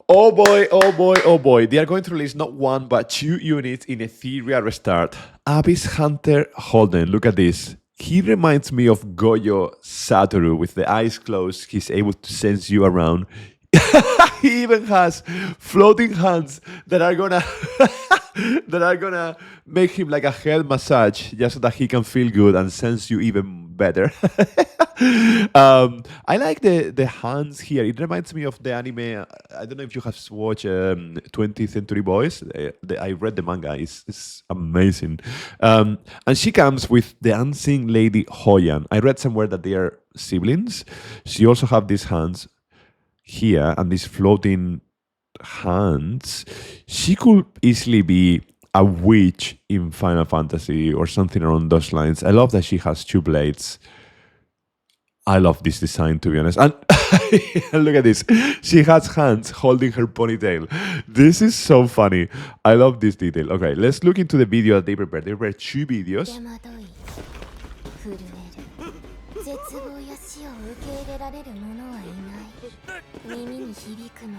Oh boy, oh boy, oh boy. They are going to release not one, but two units in Etheria Restart. Abyss Hunter Holden. Look at this. He reminds me of Goyo Satoru. With the eyes closed, he's able to sense you around. He even has floating hands that are gonna that are gonna make him like a head massage just so that he can feel good and sense you even better. I like the hands here. It reminds me of the anime. I don't know if you have watched 20th Century Boys. I read the manga. It's amazing. And she comes with the unseen lady Hoyan. I read somewhere that they are siblings. She also have these hands here and these floating hands. She could easily be a witch in Final Fantasy or something around those lines. I love that she has two blades. I love this design, to be honest. And look at this. She has hands holding her ponytail. This is so funny. I love this detail. Okay, let's look into the video that they prepared. They prepared two videos.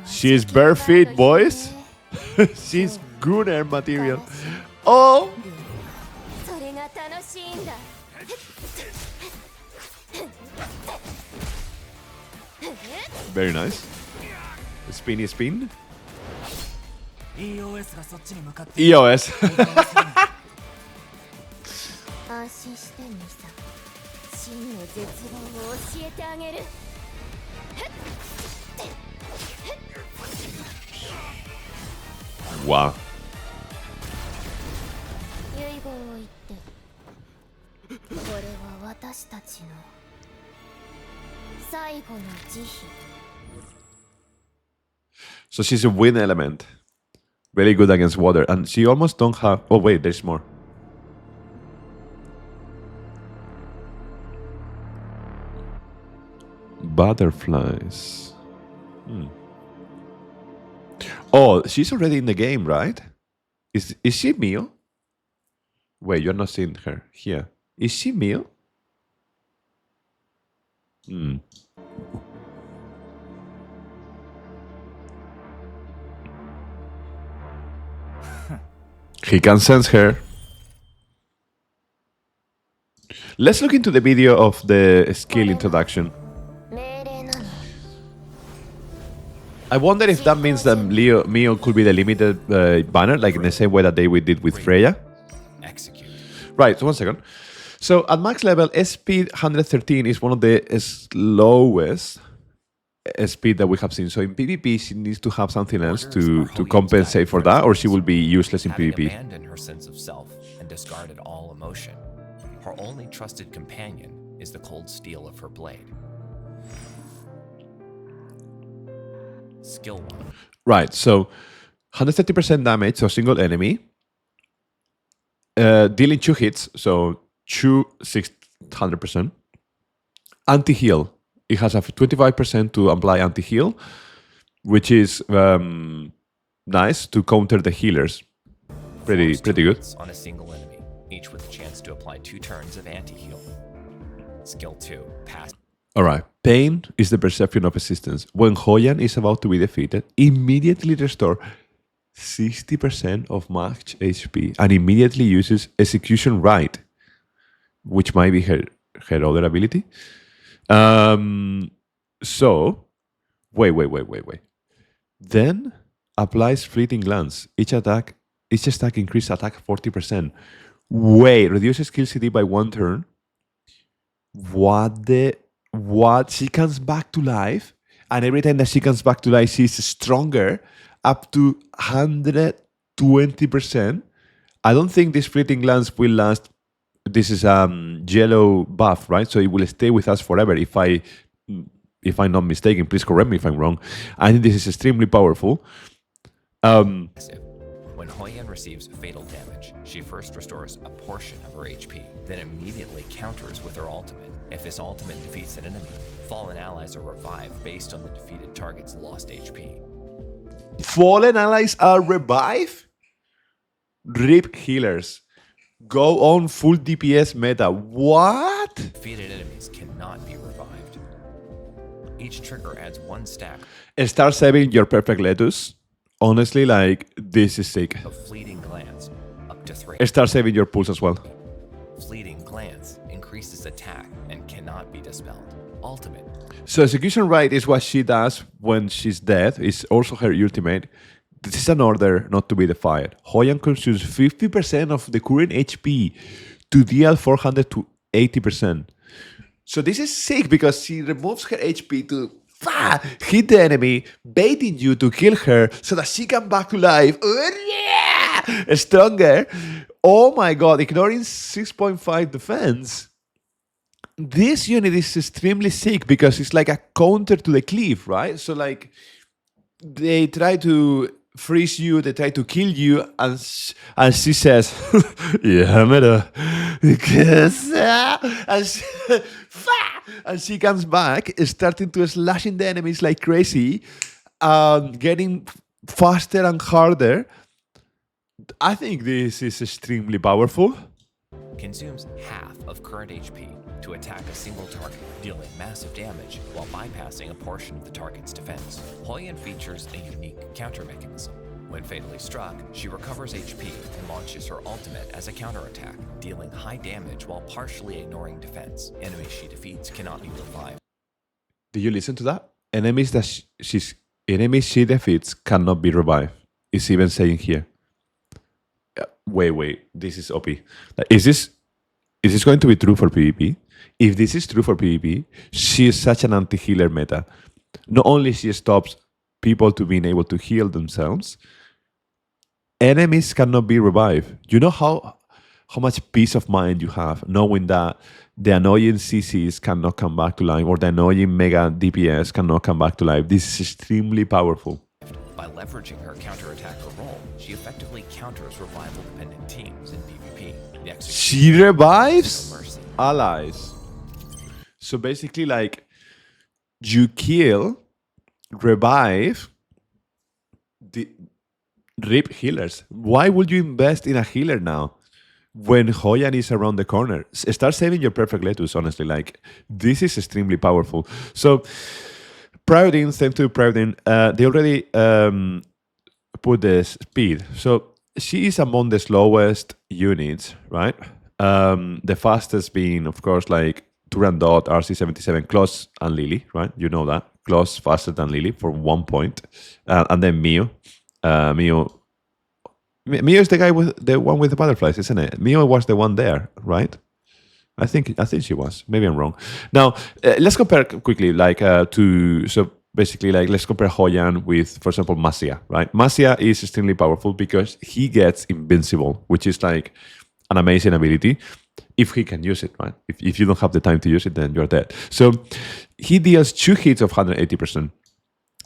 She's bare feet, boys. She's Gunner material. Oh! Very nice. Spinny spin. EOS. Wow. So she's a wind element. Very good against water. And she almost don't have... Oh, wait, there's more. Butterflies. Oh, she's already in the game, right? Is she Mio? Wait, you're not seeing her here. Is she Mio? He can sense her. Let's look into the video of the skill introduction. I wonder if that means that Mio could be the limited banner, like in the same way that they did with Freya. Right, so 1 second. So at max level, speed 113 is one of the slowest speed that we have seen. So in PvP, she needs to have something else to compensate for that, or she will be useless in PvP. Abandoned her sense of self and discarded all emotion. Her only trusted companion is the cold steel of her blade. Skill 1. Right, so 130% damage to a single enemy, dealing 2 hits, so 600%. Anti-heal. It has a 25% to apply anti-heal, which is nice to counter the healers. Pretty good. On a single enemy, each with a chance to apply 2 turns of anti-heal. Skill 2. Pass. Alright. Pain is the perception of existence. When Hoyan is about to be defeated, immediately restore 60% of max HP and immediately uses Execution Right, which might be her other ability. So, wait. Then applies Fleeting Glance. Each attack increases attack 40%. Wait, reduces skill CD by 1 turn. What? She comes back to life, and every time that she comes back to life, she's stronger, up to 120%. I don't think this Fleeting Glance will last. This is yellow buff, right? So it will stay with us forever. If I'm not mistaken, please correct me if I'm wrong. I think this is extremely powerful. When Hoyan receives fatal damage, she first restores a portion of her HP, then immediately counters with her ultimate. If this ultimate defeats an enemy, fallen allies are revived based on the defeated target's lost HP. Fallen allies are revived? RIP healers. Go on full DPS meta. What? Defeated enemies cannot be revived. Each trigger adds 1 stack. Start saving your perfect lettuce. Honestly, like, this is sick. A fleeting glance, up to 3. Start saving your pulse as well. Fleeting glance increases attack and cannot be dispelled. Ultimate. So execution right is what she does when she's dead. It's also her ultimate. This is an order not to be defied. Hoyan consumes 50% of the current HP to deal 400 to 80%. So this is sick because she removes her HP to hit the enemy, baiting you to kill her so that she can back to life. Stronger. Oh my god, ignoring 6.5 defense. This unit is extremely sick because it's like a counter to the cleave, right? So like they try to freeze you, they try to kill you, and she says, "Yeah, mera, and she comes back, starting to slashing the enemies like crazy, getting faster and harder. I think this is extremely powerful. Consumes half of current HP to attack a single target, dealing massive damage while bypassing a portion of the target's defense. Hoyan features a unique counter mechanism. When fatally struck, she recovers HP and launches her ultimate as a counterattack, dealing high damage while partially ignoring defense. Enemies she defeats cannot be revived. Do you listen to that? Enemies that she defeats cannot be revived. It's even saying here. Wait, this is OP. Is this going to be true for PvP? If this is true for PvP, she is such an anti-healer meta. Not only she stops people to being able to heal themselves, enemies cannot be revived. You know how much peace of mind you have knowing that the annoying CCs cannot come back to life or the annoying mega DPS cannot come back to life. This is extremely powerful. By leveraging her counterattacker role, she effectively counters revival-dependent teams in PvP. She revives allies. So basically, like, you kill, revive, rip healers. Why would you invest in a healer now when Hoyan is around the corner? Start saving your perfect lettuce, honestly. Like, this is extremely powerful. So Proudin, thanks to Proudin, they already put the speed. So she is among the slowest units, right? The fastest being, of course, like Turandot, RC77, Kloss, and Lily, right? You know that. Kloss faster than Lily for 1 point. And then Mio. Mio is the guy with the one with the butterflies, isn't it? Mio was the one there, right? I think she was. Maybe I'm wrong. Now let's compare quickly, so basically, like, let's compare Hoyan with, for example, Masia, right? Masia is extremely powerful because he gets invincible, which is like an amazing ability if he can use it, right? If you don't have the time to use it, then you're dead. So he deals 2 hits of 180%.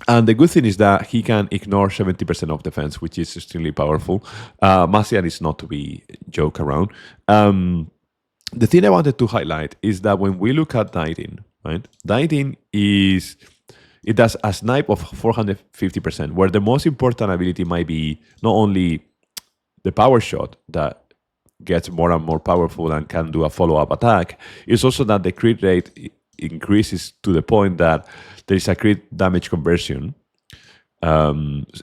And the good thing is that he can ignore 70% of defense, which is extremely powerful. Masia is not to be joke around. The thing I wanted to highlight is that when we look at Dieting, right? Dieting it does a snipe of 450%, where the most important ability might be not only the power shot that gets more and more powerful and can do a follow-up attack, it's also that the crit rate increases to the point that there is a crit damage conversion.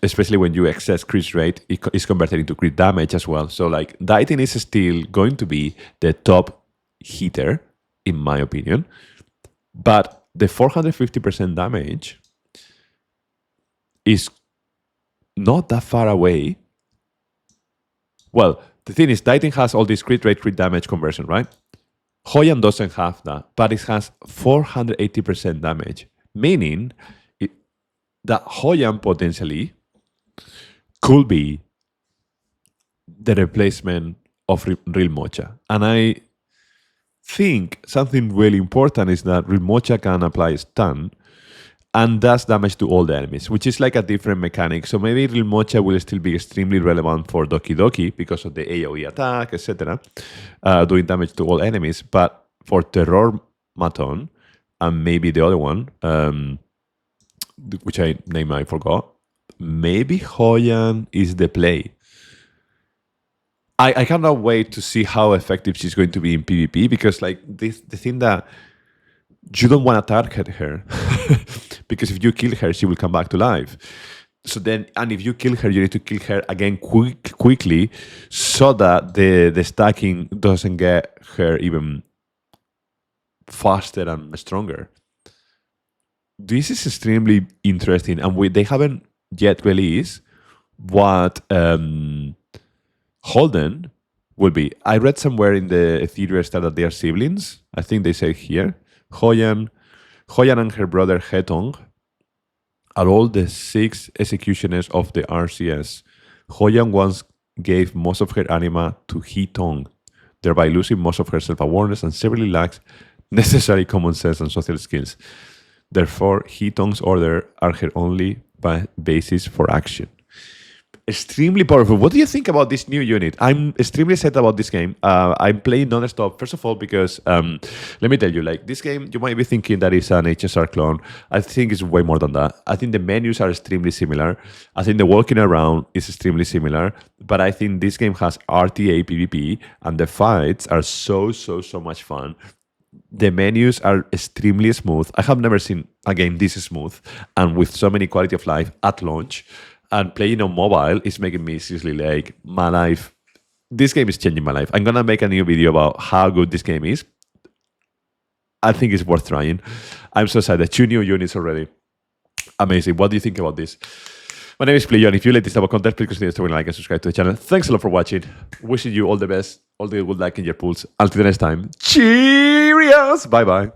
Especially when you excess crit rate, it is converted into crit damage as well. So like Dieting is still going to be the top hitter, in my opinion. But the 450% damage is not that far away. Well, the thing is, Dieting has all this crit rate, crit damage conversion, right? Hoyan doesn't have that, but it has 480% damage, meaning that Hoyan potentially could be the replacement of Real Mocha. And I think something really important is that Real Mocha can apply stun and does damage to all the enemies, which is like a different mechanic. So maybe Real Mocha will still be extremely relevant for Doki Doki because of the AoE attack, etc., doing damage to all enemies. But for Terror Maton and maybe the other one, which I forgot, maybe Hoyan is the play. I cannot wait to see how effective she's going to be in PvP, because like the thing that you don't want to target her because if you kill her, she will come back to life. So then, and if you kill her, you need to kill her again quickly, so that the stacking doesn't get her even faster and stronger. This is extremely interesting, and they haven't yet released what Holden will be. I read somewhere in the Etheria Restart that they are siblings. I think they say here. Hoyan and her brother Hetong are all the 6 executioners of the RCS. Hoyan once gave most of her anima to Hetong, thereby losing most of her self-awareness and severely lacks necessary common sense and social skills. Therefore, Hetong's order are her only basis for action. Extremely powerful. What do you think about this new unit? I'm extremely excited about this game. I'm playing non-stop, first of all, because let me tell you, like this game, you might be thinking that it's an HSR clone. I think it's way more than that. I think the menus are extremely similar. I think the walking around is extremely similar. But I think this game has RTA PvP, and the fights are so much fun. The menus are extremely smooth. I have never seen a game this smooth and with so many quality of life at launch. And playing on mobile is making me seriously like my life. This game is changing my life. I'm gonna make a new video about how good this game is. I think it's worth trying. I'm so excited. 2 new units already. Amazing. What do you think about this? My name is Pliyo, and if you like this type of content, please consider to like and subscribe to the channel. Thanks a lot for watching. Wishing you all the best, all the good luck in your pools. Until the next time, cheerios. Bye bye.